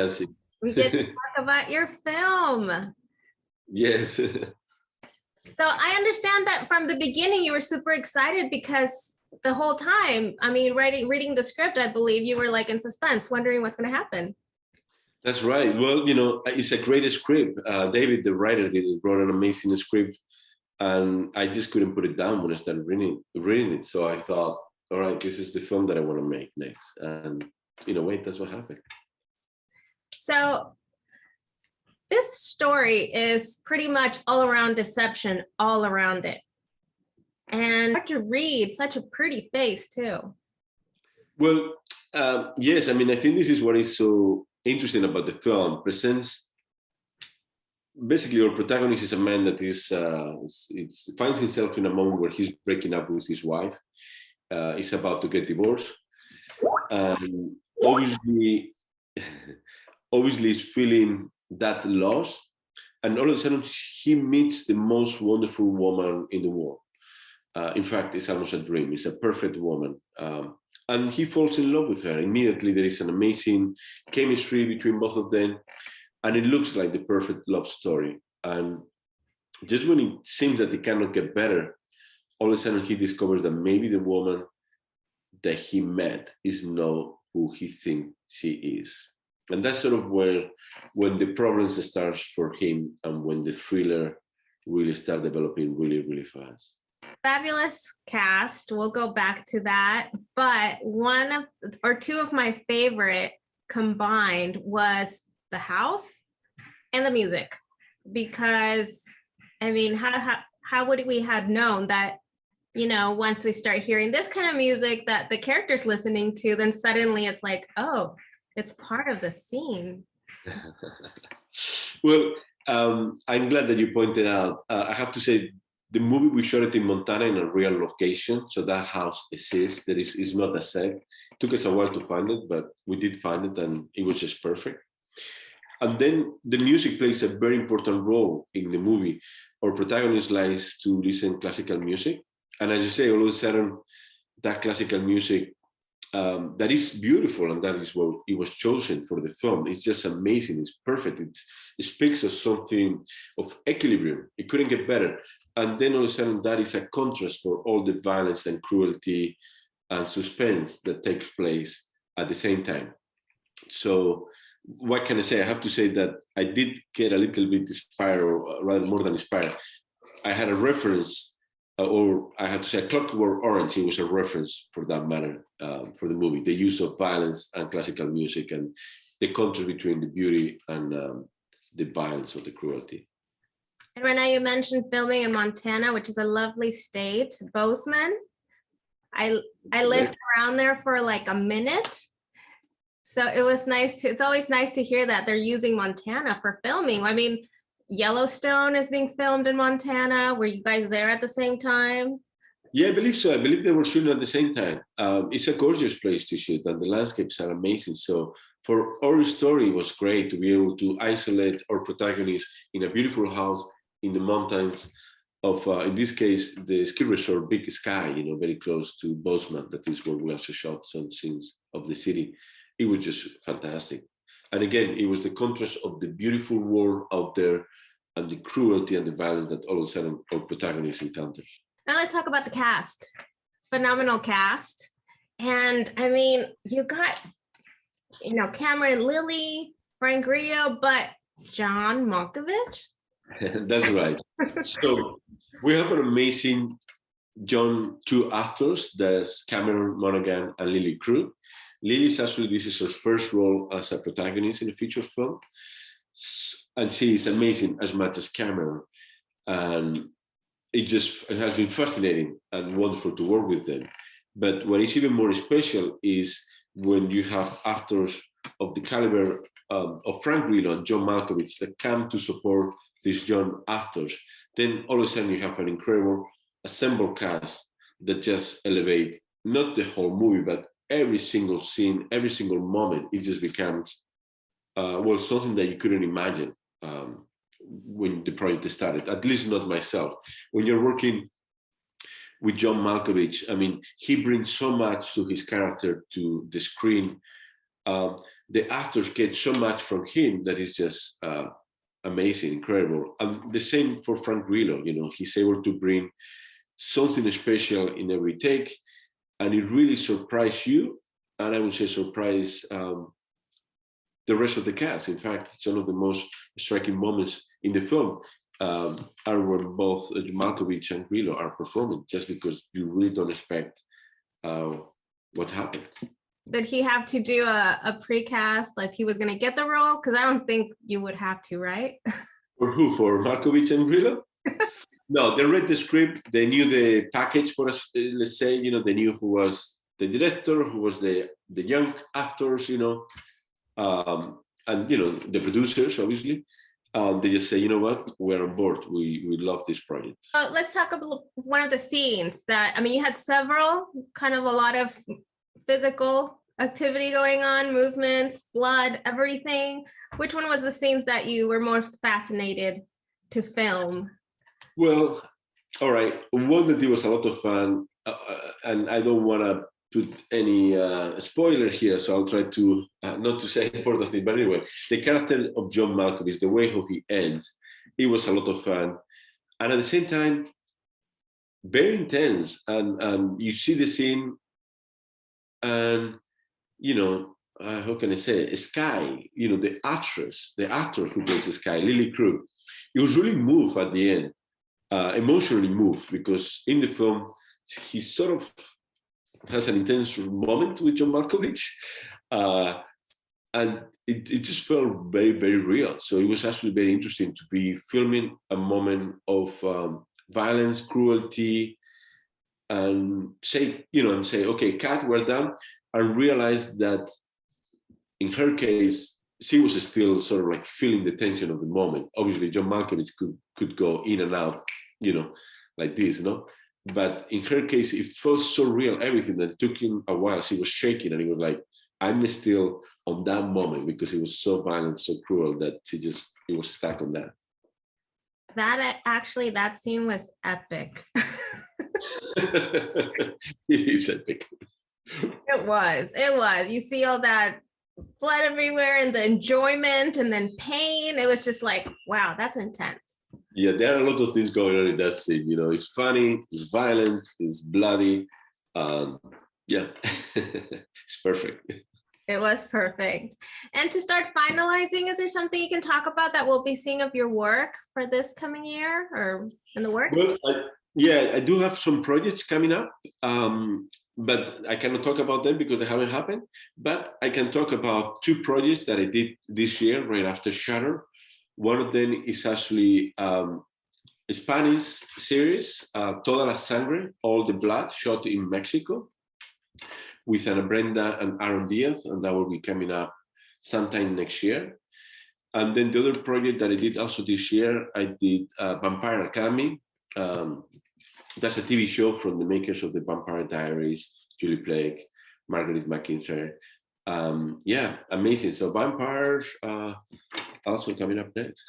That's it. We get to talk about your film. Yes. So I understand that from the beginning you were super excited because the whole time, I mean, reading the script, I believe you were like in suspense, wondering what's going to happen. That's right. Well, you know, it's a great script. David, the writer, wrote an amazing script, and I just couldn't put it down when I started reading it. So I thought, all right, this is the film that I want to make next. And in a way, that's what happened. So this story is pretty much all around deception, all around it. And hard to read, such a pretty face too. Well, yes, I mean, I think this is what is so interesting about the film. Presents basically our protagonist is a man that finds himself in a moment where he's breaking up with his wife. He's about to get divorced, and obviously is feeling that loss. And all of a sudden, he meets the most wonderful woman in the world. In fact, it's almost a dream. It's a perfect woman. And he falls in love with her. Immediately, there is an amazing chemistry between both of them. And it looks like the perfect love story. And just when it seems that it cannot get better, all of a sudden he discovers that maybe the woman that he met is not who he thinks she is. And that's sort of when the problems starts for him and when the thriller really start developing really, really fast. Fabulous cast. We'll go back to that. But one or two of my favorite combined was the house and the music. Because, I mean, how would we have known that, you know, once we start hearing this kind of music that the character's listening to, then suddenly it's like, oh, it's part of the scene. Well, I'm glad that you pointed out. I have to say, the movie, we shot it in Montana in a real location. So that house exists. There is not a set. It took us a while to find it, but we did find it and it was just perfect. And then the music plays a very important role in the movie. Our protagonist likes to listen classical music. And as you say, all of a sudden, that classical music that is beautiful, and that is what it was chosen for the film. It's just amazing. It's perfect. It speaks of something of equilibrium. It couldn't get better. And then all of a sudden, that is a contrast for all the violence and cruelty and suspense that takes place at the same time. So what can I say? I have to say that I did get a little bit inspired, or rather more than inspired. I had a reference, or I have to say, Clockwork Orange. It was a reference for that matter for the movie. The use of violence and classical music and the contrast between the beauty and the violence or the cruelty. And Renee, you mentioned filming in Montana, which is a lovely state. Bozeman. I lived around there for like a minute. So it was nice. It's always nice to hear that they're using Montana for filming. I mean, Yellowstone is being filmed in Montana. Were you guys there at the same time? Yeah, I believe so. I believe they were shooting at the same time. It's a gorgeous place to shoot, and the landscapes are amazing. So for our story, it was great to be able to isolate our protagonist in a beautiful house in the mountains of, in this case, the ski resort, Big Sky, you know, very close to Bozeman. That is where we also shot some scenes of the city. It was just fantastic. And again, it was the contrast of the beautiful world out there and the cruelty and the violence that all of a sudden our protagonist encounters. Now let's talk about the cast. Phenomenal cast. And I mean, you got, you know, Cameron, Lilly, Frank Grillo, but John Malkovich? That's right. So we have an amazing two actors. There's Cameron Monaghan and Lilly Krug. Lilly's actually, this is her first role as a protagonist in a feature film. And she is amazing as much as Cameron. And it has been fascinating and wonderful to work with them. But what is even more special is when you have actors of the caliber of Frank Grillo and John Malkovich that come to support these young actors. Then all of a sudden you have an incredible assembled cast that just elevate not the whole movie, but every single scene, every single moment. It just becomes something that you couldn't imagine when the project started, at least not myself. When you're working with John Malkovich, I mean, he brings so much to his character, to the screen, the actors get so much from him that is just amazing, incredible. And the same for Frank Grillo, he's able to bring something special in every take, and it really surprised you, and I would say surprise the rest of the cast. In fact, it's one of the most striking moments in the film are when both Malkovich and Grillo are performing, just because you really don't expect what happened. Did he have to do a precast, like he was going to get the role? Because I don't think you would have to, right? For who? For Malkovich and Grillo? No, they read the script. They knew the package for us. Let's say, they knew who was the director, who was the young actors, and the producers, obviously. They just say, you know what, we're on board. We love this project. Let's talk about one of the scenes you had several, kind of a lot of physical activity going on, movements, blood, everything. Which one was the scenes that you were most fascinated to film? Well, all right. One that it was a lot of fun, and I don't want to put any spoiler here, so I'll try to not to say important thing. But anyway, the character of John Malkovich, the way how he ends, it was a lot of fun, and at the same time, very intense. And you see the scene, and how can I say, Sky, the actor who plays Sky, Lilly Krug, he was really moved at the end. Emotionally moved, because in the film he sort of has an intense moment with John Malkovich, and it just felt very, very real. So it was actually very interesting to be filming a moment of violence, cruelty, and say, okay, Kat, we're done, and realize that in her case, she was still sort of like feeling the tension of the moment. Obviously, John Malkovich could go in and out, like this, But in her case, it felt so real, everything, that it took him a while. She was shaking, and he was like, I'm still on that moment, because it was so violent, so cruel, that he was stuck on that. That scene was epic. It is epic. It was. You see all that blood everywhere, and the enjoyment, and then pain. It was just like, wow, that's intense. Yeah, there are a lot of things going on in that scene. It's funny, it's violent, it's bloody. Yeah, it's perfect. It was perfect. And to start finalizing, is there something you can talk about that we'll be seeing of your work for this coming year, or in the works? Well, I do have some projects coming up, but I cannot talk about them because they haven't happened. But I can talk about two projects that I did this year, right after Shutter. One of them is actually a Spanish series, Toda la Sangre, All the Blood, shot in Mexico, with Ana Brenda and Aaron Diaz, and that will be coming up sometime next year. And then the other project that I did also this year, I did Vampire Academy. That's a TV show from the makers of the Vampire Diaries, Julie Blake, Margaret McIntyre. Yeah, amazing. So Vampires also coming up next.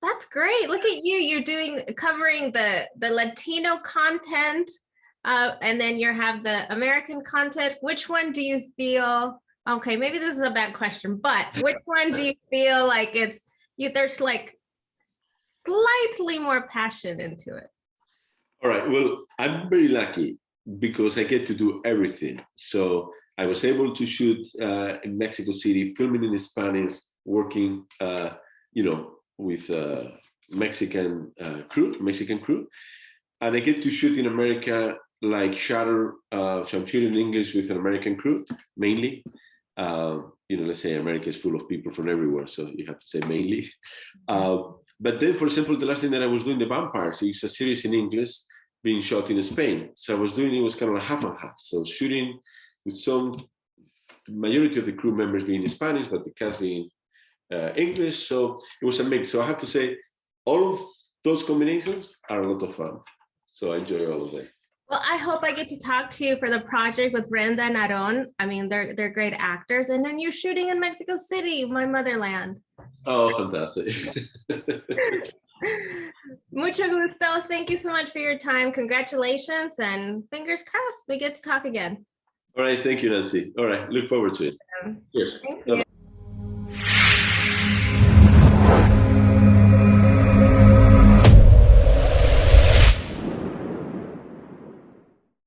That's great. Look at you. You're covering the Latino content, and then you have the American content. Which one do you feel, okay, maybe this is a bad question, but which one do you feel like there's like slightly more passion into it? All right. Well, I'm very lucky because I get to do everything. So I was able to shoot in Mexico City, filming in Spanish, working, with Mexican crew, and I get to shoot in America like Shutter. So I'm shooting in English with an American crew mainly. Let's say America is full of people from everywhere, so you have to say mainly. But then, for example, the last thing that I was doing, The Vampires, it's a series in English being shot in Spain. So I was doing, it was kind of like half and half. So shooting with the majority of the crew members being Spanish, but the cast being English. So it was a mix. So I have to say, all of those combinations are a lot of fun. So I enjoy all of them. Well, I hope I get to talk to you for the project with Brenda and Aaron. I mean, they're great actors. And then you're shooting in Mexico City, my motherland. Oh, fantastic. Mucho gusto. Thank you so much for your time. Congratulations, and fingers crossed we get to talk again. All right. Thank you, Nancy. All right. Look forward to it. Cheers. Thank Bye-bye. you.